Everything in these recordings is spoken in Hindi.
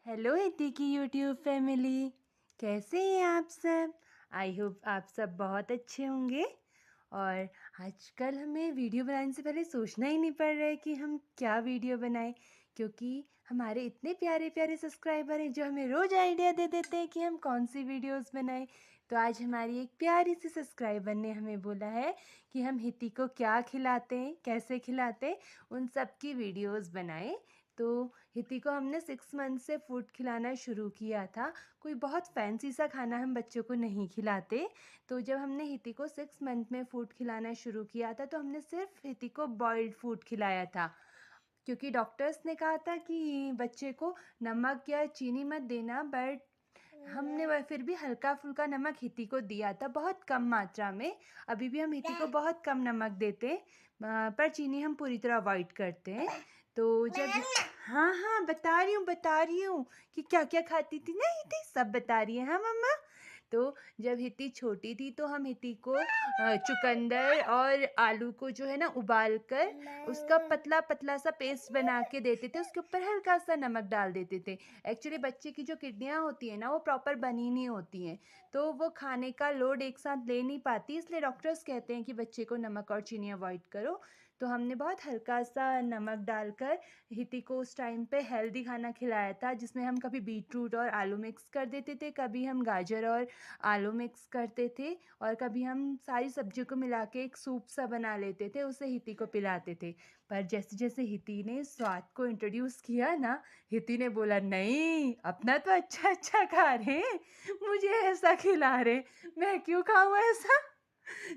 हेलो हिती की यूट्यूब फैमिली। कैसे हैं आप सब? आई होप आप सब बहुत अच्छे होंगे। और आजकल हमें वीडियो बनाने से पहले सोचना ही नहीं पड़ रहा है कि हम क्या वीडियो बनाएं, क्योंकि हमारे इतने प्यारे प्यारे सब्सक्राइबर हैं जो हमें रोज़ आइडिया दे देते हैं कि हम कौन सी वीडियोस बनाएं। तो आज हमारी एक प्यारी सी सब्सक्राइबर ने हमें बोला है कि हम हिती को क्या खिलाते हैं, कैसे खिलाते हैं, उन सब की वीडियोस बनाएं। तो हिती को हमने 6 मंथ से फूड खिलाना शुरू किया था। कोई बहुत फैंसी सा खाना हम बच्चों को नहीं खिलाते। तो जब हमने हिती को 6 मंथ में फूड खिलाना शुरू किया था तो हमने सिर्फ हिती को बॉइल्ड फूड खिलाया था, क्योंकि डॉक्टर्स ने कहा था कि बच्चे को नमक या चीनी मत देना। बट हमने वह फिर भी हल्का फुल्का नमक हिती को दिया था, बहुत कम मात्रा में। अभी भी हम हिती को बहुत कम नमक देते हैं, पर चीनी हम पूरी तरह अवॉइड करते हैं। तो जब हाँ हाँ बता रही हूँ कि क्या क्या खाती थी ना हिती, सब बता रही है। हाँ मम्मा। तो जब हिती छोटी थी तो हम हिती को चुकंदर और आलू को जो है ना उबाल कर उसका पतला पतला सा पेस्ट बना के देते थे, उसके ऊपर हल्का सा नमक डाल देते थे। एक्चुअली बच्चे की जो किडनियाँ होती हैं ना वो प्रॉपर बनी नहीं होती हैं, तो वो खाने का लोड एक साथ ले नहीं पाती, इसलिए डॉक्टर्स कहते हैं कि बच्चे को नमक और चीनी अवॉइड करो। तो हमने बहुत हल्का सा नमक डालकर हिती को उस टाइम पे हेल्दी खाना खिलाया था, जिसमें हम कभी बीटरूट और आलू मिक्स कर देते थे, कभी हम गाजर और आलू मिक्स करते थे, और कभी हम सारी सब्जियों को मिला के एक सूप सा बना लेते थे, उसे हिती को पिलाते थे। पर जैसे जैसे हिती ने स्वाद को इंट्रोड्यूस किया ना, हिती ने बोला नहीं, अपना तो अच्छा अच्छा खा रहे हैं, मुझे ऐसा खिला रहे, मैं क्यों खाऊं ऐसा।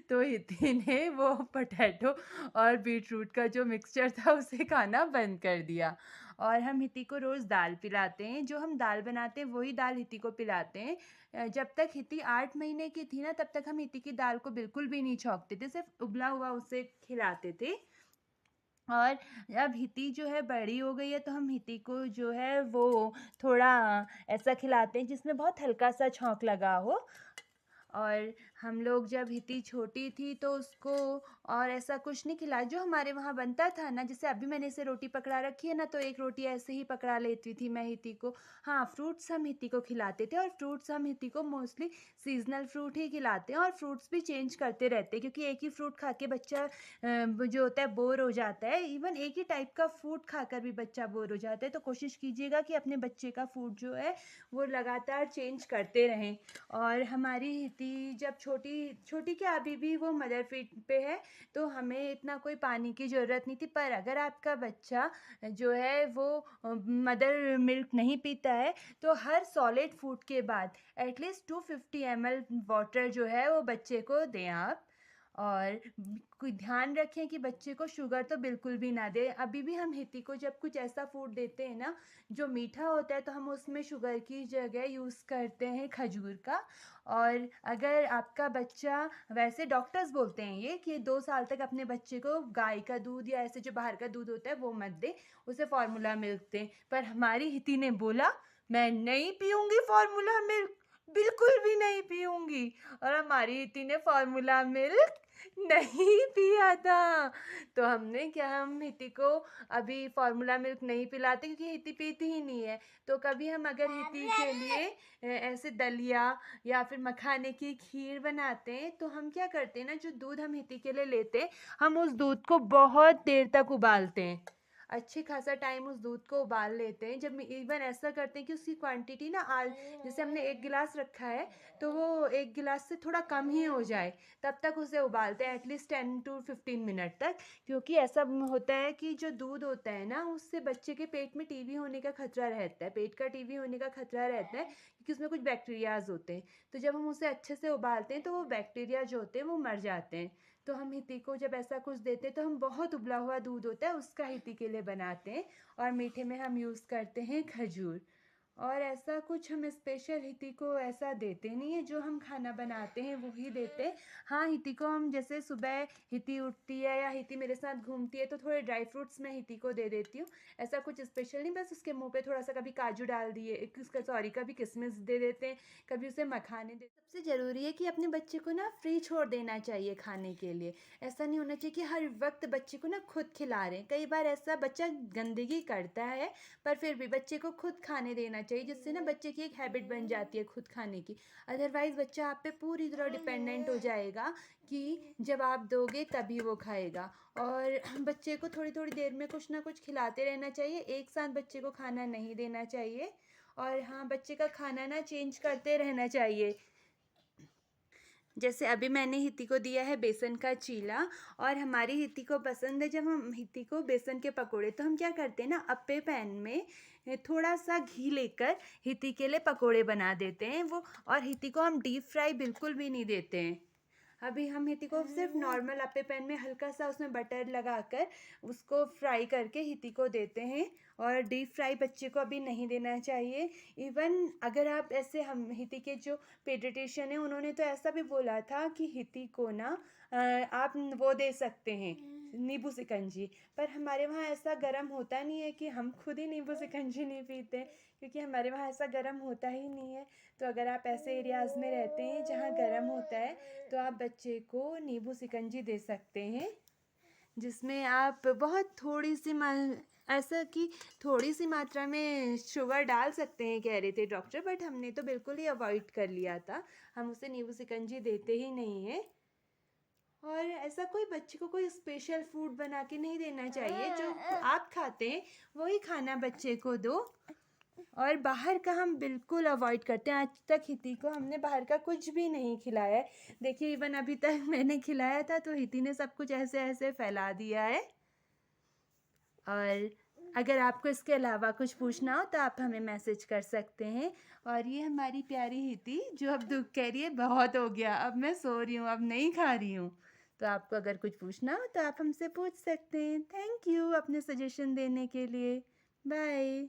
तो हिती ने वो पोटैटो और बीटरूट का जो मिक्सचर था उसे खाना बंद कर दिया। और हम हिती को रोज़ दाल पिलाते हैं, जो हम दाल बनाते हैं वही दाल हिती को पिलाते हैं। जब तक हिती 8 महीने की थी ना तब तक हम हिती की दाल को बिल्कुल भी नहीं छौंकते थे, सिर्फ उबला हुआ उसे खिलाते थे। और अब हिती जो है बड़ी हो गई है तो हम हिती को जो है वो थोड़ा ऐसा खिलाते हैं जिसमें बहुत हल्का सा छौंक लगा हो। और हम लोग जब हिती छोटी थी तो उसको और ऐसा कुछ नहीं खिलाया जो हमारे वहाँ बनता था ना, जैसे अभी मैंने इसे रोटी पकड़ा रखी है ना, तो एक रोटी ऐसे ही पकड़ा लेती थी मैं हिती को। हाँ, फ्रूट्स हम हिती को खिलाते थे, और फ्रूट्स हम हिती को मोस्टली सीजनल फ्रूट ही खिलाते हैं, और फ्रूट्स भी चेंज करते रहते हैं, क्योंकि एक ही फ्रूट खा के बच्चा जो होता है बोर हो जाता है। इवन एक ही टाइप का फूड खाकर भी बच्चा बोर हो जाता है, तो कोशिश कीजिएगा कि अपने बच्चे का फूड जो है वो लगातार चेंज करते रहें। और हमारी हिती जब छोटी छोटी क्या अभी भी वो मदर फीड पे है, तो हमें इतना कोई पानी की ज़रूरत नहीं थी। पर अगर आपका बच्चा जो है वो मदर मिल्क नहीं पीता है तो हर सॉलिड फूड के बाद एटलीस्ट 250 ml वाटर जो है वो बच्चे को दें आप। और कोई ध्यान रखें कि बच्चे को शुगर तो बिल्कुल भी ना दें। अभी भी हम हिती को जब कुछ ऐसा फूड देते हैं ना जो मीठा होता है तो हम उसमें शुगर की जगह यूज़ करते हैं खजूर का। और अगर आपका बच्चा, वैसे डॉक्टर्स बोलते हैं ये कि 2 साल तक अपने बच्चे को गाय का दूध या ऐसे जो बाहर का दूध होता है वो मत दे, उसे फार्मूला मिल्क दें। पर हमारी हिती ने बोला मैं नहीं पीऊँगी फार्मूला मिल्क, बिल्कुल भी नहीं पीऊँगी। और हमारी हिती ने फार्मूला मिल्क नहीं पिया था। तो हमने क्या, हम हिती को अभी फार्मूला मिल्क नहीं पिलाते क्योंकि हिती पीती ही नहीं है। तो कभी हम अगर हिती के लिए ऐसे दलिया या फिर मखाने की खीर बनाते हैं तो हम क्या करते हैं ना, जो दूध हम हिती के लिए लेते हैं हम उस दूध को बहुत देर तक उबालते हैं, अच्छे खासा टाइम उस दूध को उबाल लेते हैं। जब इवन ऐसा करते हैं कि उसकी क्वांटिटी ना आज जैसे हमने 1 गिलास रखा है तो वो 1 गिलास से थोड़ा कम ही हो जाए, तब तक उसे उबालते हैं एटलीस्ट 10 to 15 मिनट तक। क्योंकि ऐसा होता है कि जो दूध होता है ना उससे बच्चे के पेट में टीबी होने का खतरा रहता है, पेट का टीबी होने का खतरा रहता है, क्योंकि उसमें कुछ बैक्टीरियाज होते हैं। तो जब हम उसे अच्छे से उबालते हैं तो वो बैक्टीरिया जो होते हैं वो मर जाते हैं। तो हम हिती को जब ऐसा कुछ देते हैं तो हम बहुत उबला हुआ दूध होता है उसका हिती के लिए बनाते हैं, और मीठे में हम यूज़ करते हैं खजूर। और ऐसा कुछ हम स्पेशल हिती को ऐसा देते नहीं है, जो हम खाना बनाते हैं वही देते हैं। हाँ, हिती को हम जैसे सुबह हिती उठती है या हिती मेरे साथ घूमती है तो थोड़े ड्राई फ्रूट्स मैं हिती को दे देती हूँ। ऐसा कुछ स्पेशल नहीं, बस उसके मुंह पे थोड़ा सा कभी काजू डाल दिए, उसका सॉरी कभी किशमिश दे देते हैं, कभी उसे मखाने दे। सबसे ज़रूरी है कि अपने बच्चे को ना फ्री छोड़ देना चाहिए खाने के लिए। ऐसा नहीं होना चाहिए कि हर वक्त बच्चे को ना खुद खिला रहे हैं। कई बार ऐसा बच्चा गंदगी करता है, पर फिर भी बच्चे को खुद खाने देना चाहिए, जिससे ना बच्चे की एक हैबिट बन जाती है खुद खाने की। अदरवाइज़ बच्चा आप पे पूरी तरह डिपेंडेंट हो जाएगा कि जब आप दोगे तभी वो खाएगा। और बच्चे को थोड़ी-थोड़ी देर में कुछ ना कुछ खिलाते रहना चाहिए, एक साथ बच्चे को खाना नहीं देना चाहिए। और हाँ, बच्चे का खाना ना चेंज करते रहना चाहिए। जैसे अभी मैंने हिती को दिया है बेसन का चीला, और हमारी हिती को पसंद है जब हम हिती को बेसन के पकोड़े, तो हम क्या करते हैं ना, अप्पे पैन में थोड़ा सा घी लेकर हिती के लिए पकोड़े बना देते हैं वो। और हिती को हम डीप फ्राई बिल्कुल भी नहीं देते हैं। अभी हम हिती को सिर्फ नॉर्मल अप्पे पैन में हल्का सा उसमें बटर लगाकर उसको फ्राई करके हिती को देते हैं। और डीप फ्राई बच्चे को अभी नहीं देना चाहिए। इवन अगर आप ऐसे, हम हिती के जो पेडियाट्रिशियन है उन्होंने तो ऐसा भी बोला था कि हिती को ना आप वो दे सकते हैं, नींबू शिकंजी। पर हमारे वहाँ ऐसा गर्म होता नहीं है कि हम खुद ही नींबू शिकंजी नहीं पीते, क्योंकि हमारे वहाँ ऐसा गर्म होता ही नहीं है। तो अगर आप ऐसे एरियाज़ में रहते हैं जहाँ गर्म होता है, तो आप बच्चे को नींबू शिकंजी दे सकते हैं, जिसमें आप बहुत थोड़ी सी ऐसा कि थोड़ी सी मात्रा में शुगर डाल सकते हैं कह रहे थे डॉक्टर, बट हमने तो बिल्कुल ही अवॉइड कर लिया था। हम उसे नींबू शिकंजी देते ही नहीं हैं। और ऐसा कोई बच्चे को कोई स्पेशल फूड बना के नहीं देना चाहिए, जो आप खाते हैं वही खाना बच्चे को दो। और बाहर का हम बिल्कुल अवॉइड करते हैं। आज तक हिती को हमने बाहर का कुछ भी नहीं खिलाया है। देखिए, इवन अभी तक मैंने खिलाया था तो हिती ने सब कुछ ऐसे ऐसे फैला दिया है। और अगर आपको इसके अलावा कुछ पूछना हो तो आप हमें मैसेज कर सकते हैं। और ये हमारी प्यारी हिती जो अब दुख कह रही है बहुत हो गया, अब मैं सो रही हूँ, अब नहीं खा रही हूँ। तो आपको अगर कुछ पूछना हो तो आप हमसे पूछ सकते हैं। थैंक यू अपने सजेशन देने के लिए। बाय।